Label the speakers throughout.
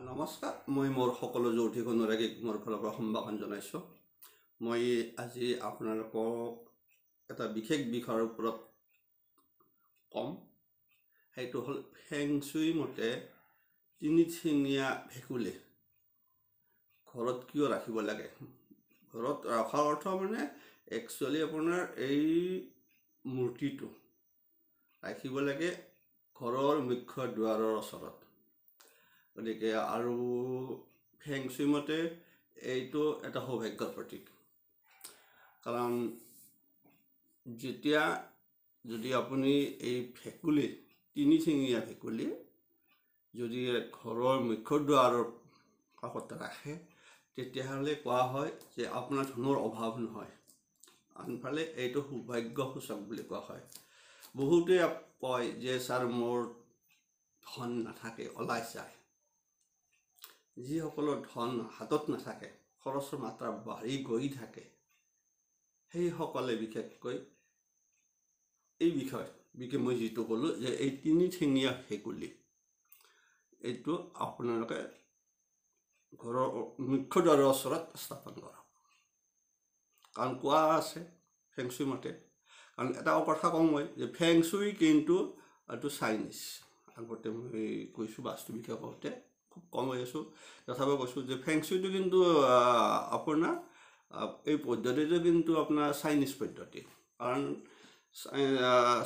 Speaker 1: নমস্কাৰ মই মোৰ সকলো যৌথিক অনুৰাগীক মোৰ ফালৰ পৰা সম্ভাষণ জনাইছোঁ। মই আজি আপোনালোকক এটা বিশেষ বিষয়ৰ ওপৰত কম। সেইটো হ'ল ফেং চুই মতে তিনিঠেঙীয়া ভেকুলী ঘৰত কিয় ৰাখিব লাগে। ঘৰত ৰখাৰ অৰ্থ মানে একচুৱেলি আপোনাৰ এই মূৰ্তিটো ৰাখিব লাগে ঘৰৰ মুখ্য দুৱাৰৰ ওচৰত। গতিকে আৰু ফেং চুই মতে এইটো এটা সৌভাগ্যৰ প্ৰতীক। কাৰণ যদি আপুনি এই ভেকুলী তিনিঠেঙীয়া ভেকুলী যদি ঘৰৰ মুখ্য দুৱাৰৰ কাষত ৰাখে তেতিয়াহ'লে কোৱা হয় যে আপোনাৰ ধনৰ অভাৱ নহয়। আনফালে এইটো সৌভাগ্য সূচক বুলি কোৱা হয়। বহুতে কয় যে ছাৰ মোৰ ধন নাথাকে, ওলাই যায়। যিসকলৰ ধন হাতত নাথাকে, খৰচৰ মাত্ৰা বাঢ়ি গৈ থাকে, সেইসকলে বিশেষকৈ এই বিষয়ে মই যিটো ক'লোঁ যে এই তিনিঠেঙীয়া ভেকুলী এইটো আপোনালোকে ঘৰৰ মুখ্য দুৱাৰৰ ওচৰত স্থাপন কৰক। কাৰণ কোৱা আছে ফেং চুই মতে, কাৰণ এটা কথা কওঁ মই যে ফেং চুই কিন্তু এইটো চাইনিজ। আগতে মই কৈছোঁ বাস্তু বিষয়ে কওঁতে খুব কম হৈ আছোঁ, তথাপিও কৈছোঁ যে ফেং চুইটো কিন্তু আপোনাৰ এই পদ্ধতিটো কিন্তু আপোনাৰ চাইনিজ পদ্ধতি। কাৰণ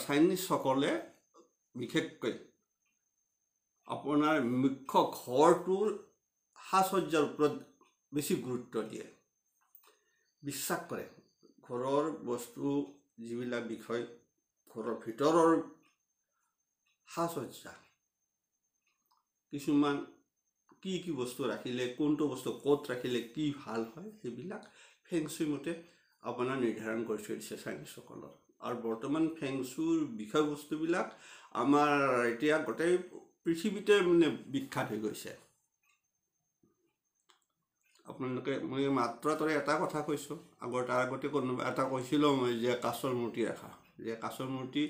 Speaker 1: চাইনিজসকলে বিশেষকৈ আপোনাৰ মুখ্য ঘৰটোৰ সাজ সজ্জাৰ ওপৰত বেছি গুৰুত্ব দিয়ে, বিশ্বাস কৰে। ঘৰৰ বস্তু যিবিলাক বিষয়, ঘৰৰ ভিতৰৰ সাজ সজ্জা, কিছুমান কি বস্তু ৰাখিলে, কোনটো বস্তু ক'ত ৰাখিলে কি ভাল হয়, সেইবিলাক ফেং চুই মতে আপোনাৰ নিৰ্ধাৰণ কৰি থৈ দিছে চাইনিজসকলৰ। আৰু বৰ্তমান ফেং চুইৰ বিষয়বস্তুবিলাক আমাৰ এতিয়া গোটেই পৃথিৱীতে মানে বিখ্যাত হৈ গৈছে। আপোনালোকে মই মাত্ৰ এটা কথা কৈছোঁ, তাৰ আগতে কোনোবা এটা কৈছিলোঁ মই যে কাছৰ মূৰ্তি ৰাখা, যে কাছৰ মূৰ্তি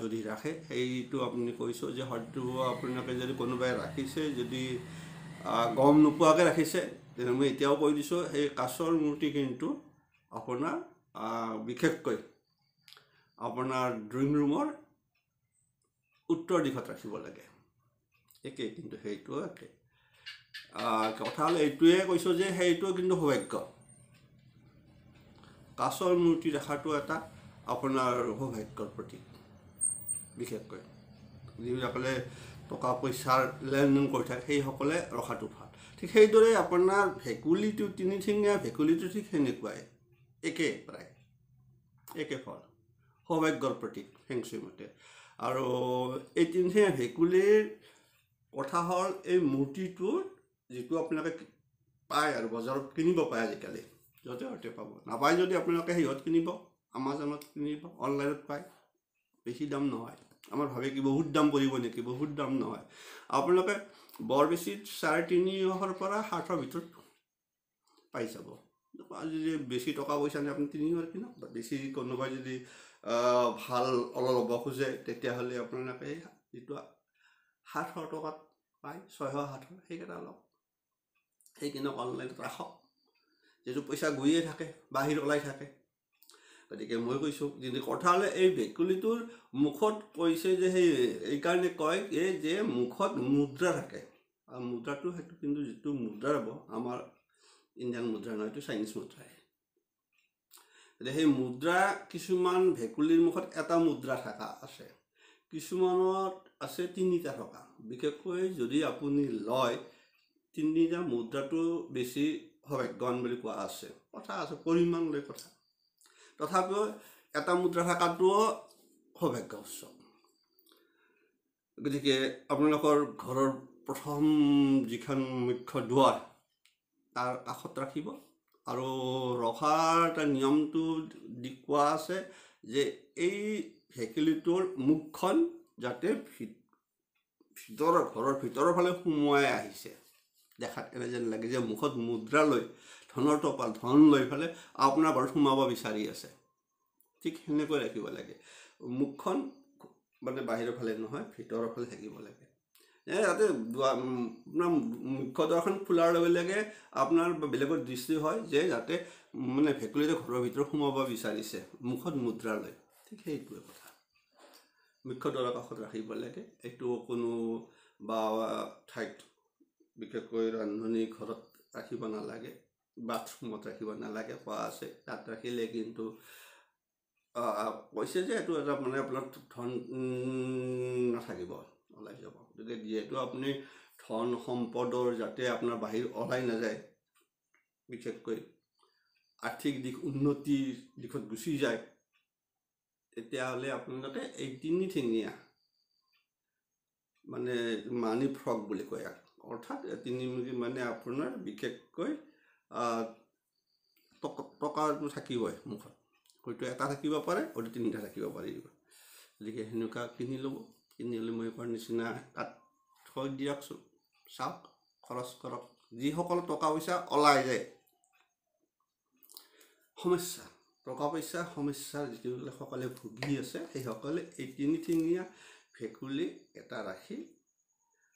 Speaker 1: যদি ৰাখে সেইটো আপুনি কৈছোঁ যে হয়তো আপোনালোকে যদি কোনোবাই ৰাখিছে, যদি গম নোপোৱাকৈ ৰাখিছে, তেনে মই এতিয়াও কৈ দিছোঁ সেই কাছৰ মূৰ্তি কিন্তু আপোনাৰ বিশেষকৈ আপোনাৰ ড্ৰয়িং ৰুমৰ উত্তৰ দিশত ৰাখিব লাগে। একেই কিন্তু সেইটো একে কথা হ'ল এইটোৱে কৈছোঁ যে সেইটো কিন্তু সৌভাগ্য। কাছৰ মূৰ্তি ৰখাটো এটা আপোনাৰ সৌভাগ্যৰ প্ৰতীক। বিশেষকৈ যিসকলে টকা পইচাৰ লেনদেন কৰি থাকে সেইসকলে ৰখাটো ভাল। ঠিক সেইদৰে আপোনাৰ ভেকুলীটো তিনিঠেঙীয়া ভেকুলীটো ঠিক সেনেকুৱাই, প্ৰায় একে ফল, সৌভাগ্যৰ প্ৰতীক ফেং চুই মতে। আৰু এই তিনিঠেঙীয়া ভেকুলীৰ কথা হ'ল এই মূৰ্তিটোৰ যিটো আপোনালোকে পায় আৰু বজাৰত কিনিব পায়, আজিকালি য'তে ত'তে পাব। নাপায় যদি আপোনালোকে সিহঁত কিনিব, আমাজনত কিনিব, অনলাইনত পায়, বেছি দাম নহয়। আমাৰ ভাবে কি বহুত দাম পৰিব নেকি, বহুত দাম নহয়। আপোনালোকে বৰ বেছি 350 পৰা 700 ভিতৰত পাই যাব। যদি বেছি টকা পইচা নাই আপুনি 300 কিনক, বেছি কোনোবাই যদি ভাল অলপ ল'ব খোজে তেতিয়াহ'লে আপোনালোকে যিটো 700 টকাত পায়, 600-700 সেইকেইটা লওক, সেই কিনক, অনলাইনত ৰাখক। যিটো পইচা গৈয়ে থাকে, বাহিৰ ওলাই থাকে। গতিকে মই কৈছোঁ যদি কথা হ'লে এই ভেকুলীটোৰ মুখত কৈছে যে এইকাৰণে কয় যে মুখত মুদ্ৰা থাকে। আৰু মুদ্ৰাটো সেইটো কিন্তু যিটো মুদ্ৰা ৰ'ব, আমাৰ ইণ্ডিয়ান মুদ্ৰা নহয়, এইটো চাইনিজ মুদ্ৰাই। গতিকে সেই মুদ্ৰা কিছুমান ভেকুলীৰ মুখত এটা মুদ্ৰা থকা আছে, কিছুমানত আছে 3টা থকা। বিশেষকৈ যদি আপুনি লয় 3টা মুদ্ৰাটো বেছি সৌভাগ্যৱান বুলি কোৱা আছে, কথা আছে, পৰিমাণ লৈ কথা। তথাপিও এটা মুদ্ৰা থকাটোও সৌভাগ্য সূচক। গতিকে আপোনালোকৰ ঘৰৰ প্ৰথম যিখন মুখ্য দুৱাৰ তাৰ কাষত ৰাখিব। আৰু ৰখাৰ এটা নিয়মটো কোৱা আছে যে এই ভেকুলীটোৰ মুখখন যাতে ঘৰৰ ভিতৰৰ ফালে সোমোৱাই আহিছে, দেখাত এনে যেন লাগে যে মুখত মুদ্ৰা লৈ ধনৰ টপাল ধন লৈ পেলাই আপোনাৰ ঘৰত সোমাব বিচাৰি আছে। ঠিক সেনেকৈ ৰাখিব লাগে। মুখখন মানে বাহিৰৰ ফালে নহয়, ভিতৰৰ ফালে থাকিব লাগে। তাতে আপোনাৰ মুখ্য দুৱাৰখন খোলাৰ লগে লগে আপোনাৰ বেলেগৰ দৃষ্টি হয় যে যাতে মানে ভেকুলীটো ঘৰৰ ভিতৰত সোমাব বিচাৰিছে মুখত মুদ্ৰা লৈ। ঠিক সেইটোৱে কথা, মুখ্য দুৱাৰৰ কাষত ৰাখিব লাগে। এইটো কোনো বা ঠাইত বিশেষকৈ ৰান্ধনি ঘৰত ৰাখিব নালাগে, বাথৰুমত ৰাখিব নালাগে কোৱা আছে। তাত ৰাখিলে কিন্তু কৈছে যে এইটো এটা মানে আপোনাৰ ধন নাথাকিব, ওলাই যাব। গতিকে যিহেতু আপুনি ধন সম্পদৰ যাতে আপোনাৰ বাহিৰ ওলাই নাযায়, বিশেষকৈ আৰ্থিক দিশ উন্নতিৰ দিশত গুচি যায়, তেতিয়াহ'লে আপোনালোকে এই তিনিঠেঙীয়া মানে মানি ফ্ৰক বুলি কয়, অৰ্থাৎ তিনিমুখী মানে আপোনাৰ বিশেষকৈ টকাটো থাকিবই মুখত, হয়তো এটা থাকিব পাৰে, হয়তো তিনিটা থাকিব পাৰিব। গতিকে সেনেকুৱা কিনি ল'ব, কিনি ল'লে মই কোৱাৰ নিচিনা তাত থৈ দিয়কচোন, চাওক, খৰচ কৰক। যিসকল টকা পইচা ওলাই যায়, সমস্যা টকা পইচা সমস্যাৰ যিসকলে ভুগি আছে, সেইসকলে এই তিনিঠেঙীয়া ভেকুলী এটা ৰাখি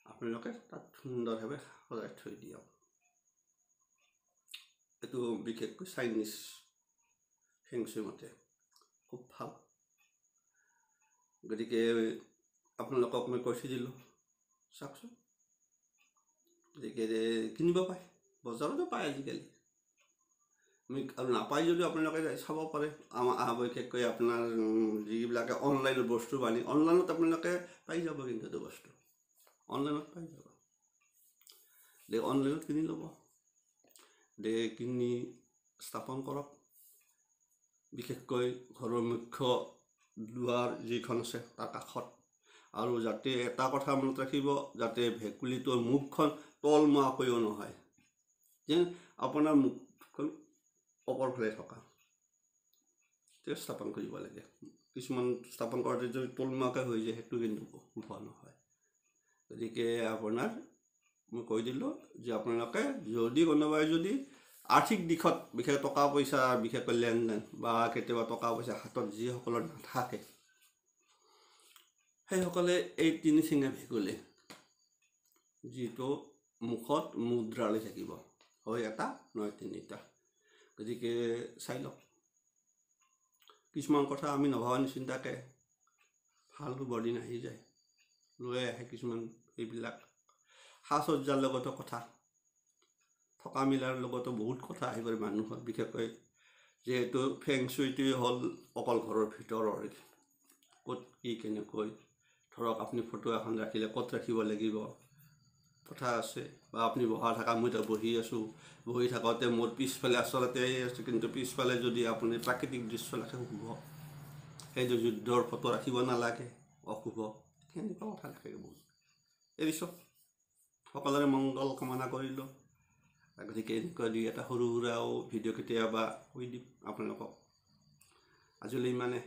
Speaker 1: আপোনালোকে তাত সুন্দৰভাৱে সজাই থৈ দিয়ক। এইটো বিশেষকৈ চাইনিজ ফেংচুই মতে খুব ভাল। গতিকে আপোনালোকক মই কৈ থৈ দিলোঁ, চাওকচোন। গতিকে কিনিব পায়, বজাৰতো পায় আজিকালি। আৰু নাপায় যদিও আপোনালোকে চাব পাৰে। বিশেষকৈ আপোনাৰ যিবিলাকে অনলাইনত বস্তু আনি, অনলাইনত আপোনালোকে পাই যাব, কিন্তু এইটো বস্তু অনলাইনত পাই যাব। অনলাইনত কিনি ল'ব, কিনি স্থাপন কৰক। বিশেষকৈ ঘৰৰ মুখ্য দুৱাৰ যিখন আছে তাৰ কাষত। আৰু যাতে এটা কথা মনত ৰাখিব, যাতে ভেকুলীটোৰ মুখখন তলমুৱাকৈও নহয়, যেন আপোনাৰ মুখখন ওপৰফালে থকা স্থাপন কৰিব লাগে। কিছুমান স্থাপন কৰোঁতে যদি তলমুৱাকৈ হৈ যায়, সেইটো কিন্তু শুভ নহয়। গতিকে আপোনাৰ মই কৈ দিলোঁ যে আপোনালোকে যদি কোনোবাই যদি আৰ্থিক দিশত বিশেষ টকা পইচা বিশেষকৈ লেনদেন বা কেতিয়াবা টকা পইচা হাতত যিসকলৰ নাথাকে, সেইসকলে এই তিনিঠেঙীয়া ভেকুলী যিটো মুখত মুদ্ৰা লৈ থাকিব, হয় এটা নহয় তিনিটা। গতিকে চাই লওক। কিছুমান কথা আমি নভবা নিচিন্তাকে ভাল শুবৰ দিন আহি যায়, লৈ আহে কিছুমান এইবিলাক সাজ সজ্জাৰ লগতো কথা, থকা মিলাৰ লগতো বহুত কথা আহি পৰে মানুহৰ। বিশেষকৈ যিহেতু ফেংচুইটোৱে হ'ল অকল ঘৰৰ ভিতৰৰ, ক'ত কি কেনেকৈ ধৰক আপুনি ফটো এখন ৰাখিলে ক'ত ৰাখিব লাগিব কথা আছে। বা আপুনি বহা থকা, মই এতিয়া বহি আছোঁ, বহি থাকোঁতে মোৰ পিছফালে আচলতে আছে, কিন্তু পিছফালে যদি আপুনি প্ৰাকৃতিক দৃশ্য ৰাখে শুভ, সেইটো যুদ্ধৰ ফটো ৰাখিব নালাগে, অশুভ। সেনেকুৱা কথা থাকে বহুত। এৰিছোঁ, সকলোৰে মংগল কামনা কৰিলোঁ। গতিকে এনেকুৱা দুই এটা সৰু সুৰাও ভিডিঅ' কেতিয়াবা কৈ দিম আপোনালোকক। আজিলৈ ইমানে।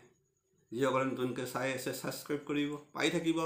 Speaker 1: যিসকলে নতুনকৈ চাই আছে ছাবস্ক্ৰাইব কৰিব, পাই থাকিব।